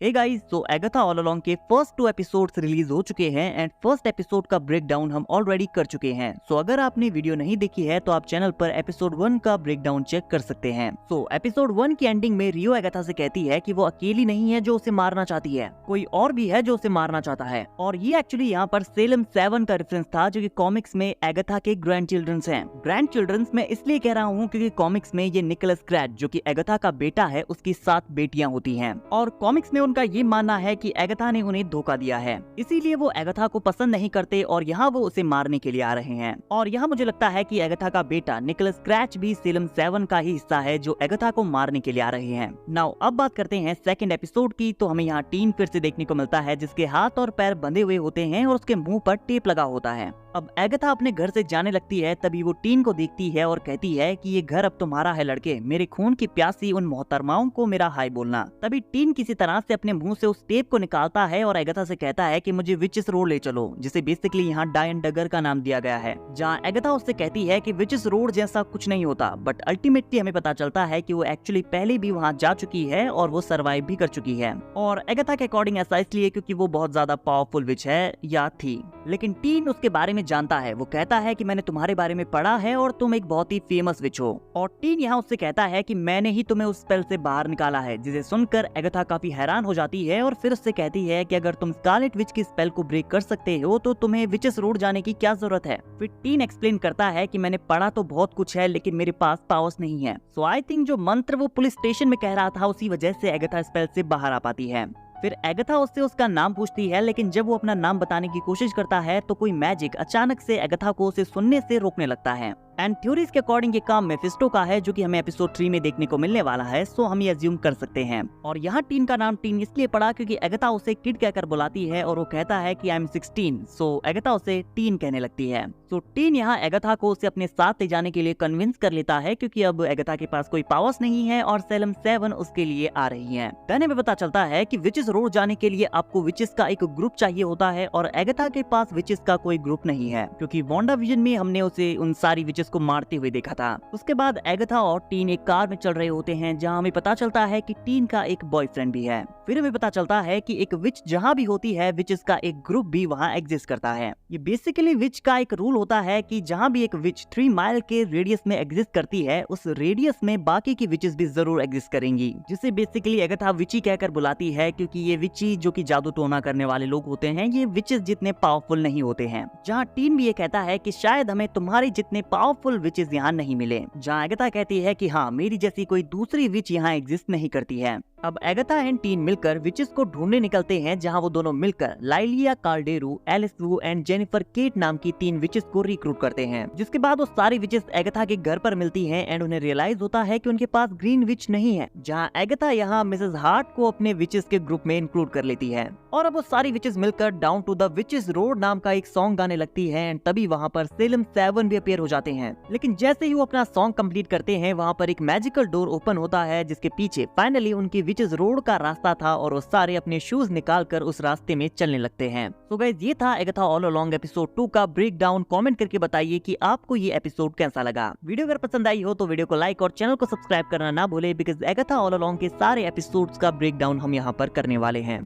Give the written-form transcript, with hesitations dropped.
Hey guys, तो Agatha all along के first 2 episodes release हो चुके हैं एंड फर्स्ट एपिसोड का ब्रेकडाउन हम ऑलरेडी कर चुके हैं। सो अगर आपने वीडियो नहीं देखी है तो आप चैनल पर एपिसोड 1 का ब्रेकडाउन चेक कर सकते हैं। सो एपिसोड 1 की एंडिंग में रियो एगाथा से कहती है कि वो अकेली नहीं है जो उसे मारना चाहती है, कोई और भी है जो उसे मारना चाहता है। और ये एक्चुअली यहाँ पर सेलम 7 का रेफरेंस था जो कि कॉमिक्स में एगाथा के ग्रैंड चिल्ड्रंस हैं। ग्रैंड चिल्ड्रंस मैं इसलिए कह रहा हूँ क्योंकि कॉमिक्स में ये निकोलस क्रैच जो कि एगाथा का बेटा है उसकी 7 बेटियां होती हैं और कॉमिक्स में उनका ये मानना है कि एगाथा ने उन्हें धोखा दिया है, इसीलिए वो एगाथा को पसंद नहीं करते और यहाँ वो उसे मारने के लिए आ रहे हैं। और यहाँ मुझे लगता है कि एगाथा का बेटा निकोलस क्रैच भी सेलम 7 का ही हिस्सा है जो एगाथा को मारने के लिए आ रहे हैं। नाउ अब बात करते हैं सेकंड एपिसोड की। तो हमें यहाँ टीन फिर से देखने को मिलता है जिसके हाथ और पैर बंधे हुए होते हैं और उसके मुंह पर टेप लगा होता है। अब एगाथा अपने घर से जाने लगती है, तभी वो टीन को देखती है और कहती है कि ये घर अब तुम्हारा है लड़के, मेरे खून की प्यासी उन मोहतरमाओं को मेरा हाय बोलना। तभी टीन किसी तरह से अपने मुंह से उस टेप को निकालता है और एगाथा से कहता है कि मुझे विचेस रोड ले चलो, जिसे बेसिकली यहाँ डायन डगर का नाम दिया गया है, जहाँ एगाथा उससे कहती है कि विचेस रोड जैसा कुछ नहीं होता। बट अल्टीमेटली हमें पता चलता है कि वो एक्चुअली पहले भी वहाँ जा चुकी है और वो सर्वाइव भी कर चुकी है। और एगाथा के अकॉर्डिंग ऐसा इसलिए क्योंकि वो बहुत ज्यादा पावरफुल विच है या थी। लेकिन टीन उसके बारे में जानता है, वो कहता है कि मैंने तुम्हारे बारे में पढ़ा है और तुम एक बहुत ही फेमस विच हो। और टीन यहाँ उससे कहता है कि मैंने ही तुम्हें उस स्पेल से बाहर निकाला है, जिसे सुनकर एगाथा काफी हैरान हो जाती है और फिर उससे कहती है कि अगर तुम स्कारलेट विच की स्पेल को ब्रेक कर सकते हो तो तुम्हें विचेस रोड जाने की क्या जरूरत है। फिर टीन एक्सप्लेन करता है कि मैंने पढ़ा तो बहुत कुछ है लेकिन मेरे पास पावर्स नहीं है। सो आई थिंक जो मंत्र वो पुलिस स्टेशन में कह रहा था उसी वजह से एगाथा स्पेल से बाहर आ पाती है। फिर एगाथा उससे उसका नाम पूछती है, लेकिन जब वो अपना नाम बताने की कोशिश करता है तो कोई मैजिक अचानक से एगाथा को उसे सुनने से रोकने लगता है। एंड थ्योरीज के अकॉर्डिंग ये काम मेफिस्टो का है जो कि हमें एपिसोड 3 में देखने को मिलने वाला है, सो हम ये अज्यूम कर सकते हैं। और यहाँ टीन का नाम टीन इसलिए पड़ा क्योंकि एगाथा उसे किड कहकर बुलाती है और वो कहता है कि आई एम 16, सो एगाथा उसे टीन कहने लगती है। सो टीन यहाँ एगाथा को उसे अपने साथ ले जाने के लिए कन्विंस कर लेता है क्योंकि अब एगाथा के पास कोई पावर्स नहीं है और सेलम 7 उसके लिए आ रही है। देन हमें पता चलता है कि विचेस रोड जाने के लिए आपको विचेस का एक ग्रुप चाहिए होता है और एगाथा के पास विचेस का कोई ग्रुप नहीं है क्योंकि वांडा विजन में हमने उसे उन सारी विचेस को मारते हुए देखा था। उसके बाद एगाथा और टीन एक कार में चल रहे होते हैं जहाँ हमें पता चलता है कि टीन का एक बॉयफ्रेंड भी है। फिर हमें पता चलता है कि एक विच जहाँ भी होती है विचेस का एक ग्रुप भी वहाँ एग्जिस्ट करता है। ये बेसिकली विच का एक रूल होता है कि जहाँ भी एक विच 3 माइल के रेडियस में एग्जिस्ट करती है उस रेडियस में बाकी की विचेस भी जरूर एग्जिस्ट करेंगी, जिसे बेसिकली एगाथा विची कहकर बुलाती है क्योंकि ये विची जो कि जादू टोना करने वाले लोग होते हैं ये विचेस जितने पावरफुल नहीं होते हैं। जहाँ टीन भी ये कहता है कि शायद हमें तुम्हारे जितने पावरफुल विचेस यहाँ नहीं मिले, जहाँ एगाथा कहती है कि हाँ मेरी जैसी कोई दूसरी विच यहाँ एग्जिस्ट नहीं करती है। अब एगाथा एंड टीन मिलकर विचेस को ढूंढने निकलते हैं जहां वो दोनों मिलकर Lilia Calderu, Alice Wu and Jennifer Kate नाम की 3 विचेस को रिक्रूट करते हैं। जिसके बाद वो सारी विचेस एगाथा के घर पर मिलती हैं एंड उन्हें रियलाइज होता है कि उनके पास ग्रीन विच नहीं है, जहां एगाथा यहाँ मिसेस हार्ट को अपने विचेस के ग्रुप में इंक्लूड कर लेती है। और अब वो सारी विचेस मिलकर down to the witches road नाम का एक सॉन्ग गाने लगती है एंड तभी वहाँ पर सेलम 7 भी अपीयर हो जाते हैं। लेकिन जैसे ही वो अपना सॉन्ग कंप्लीट करते हैं वहाँ पर एक मैजिकल डोर ओपन होता है जिसके पीछे फाइनली उनकी विचेस रोड का रास्ता था और वो सारे अपने शूज निकालकर उस रास्ते में चलने लगते हैं। सो गाइस ये था एगाथा ऑल अलोंग एपिसोड 2 का ब्रेकडाउन। कमेंट करके बताइए कि आपको ये एपिसोड कैसा लगा। वीडियो अगर पसंद आई हो तो वीडियो को लाइक और चैनल को सब्सक्राइब करना ना भूले बिकॉज एगाथा ऑल अलोंग के सारे एपिसोड्स का ब्रेकडाउन हम यहाँ पर करने वाले हैं।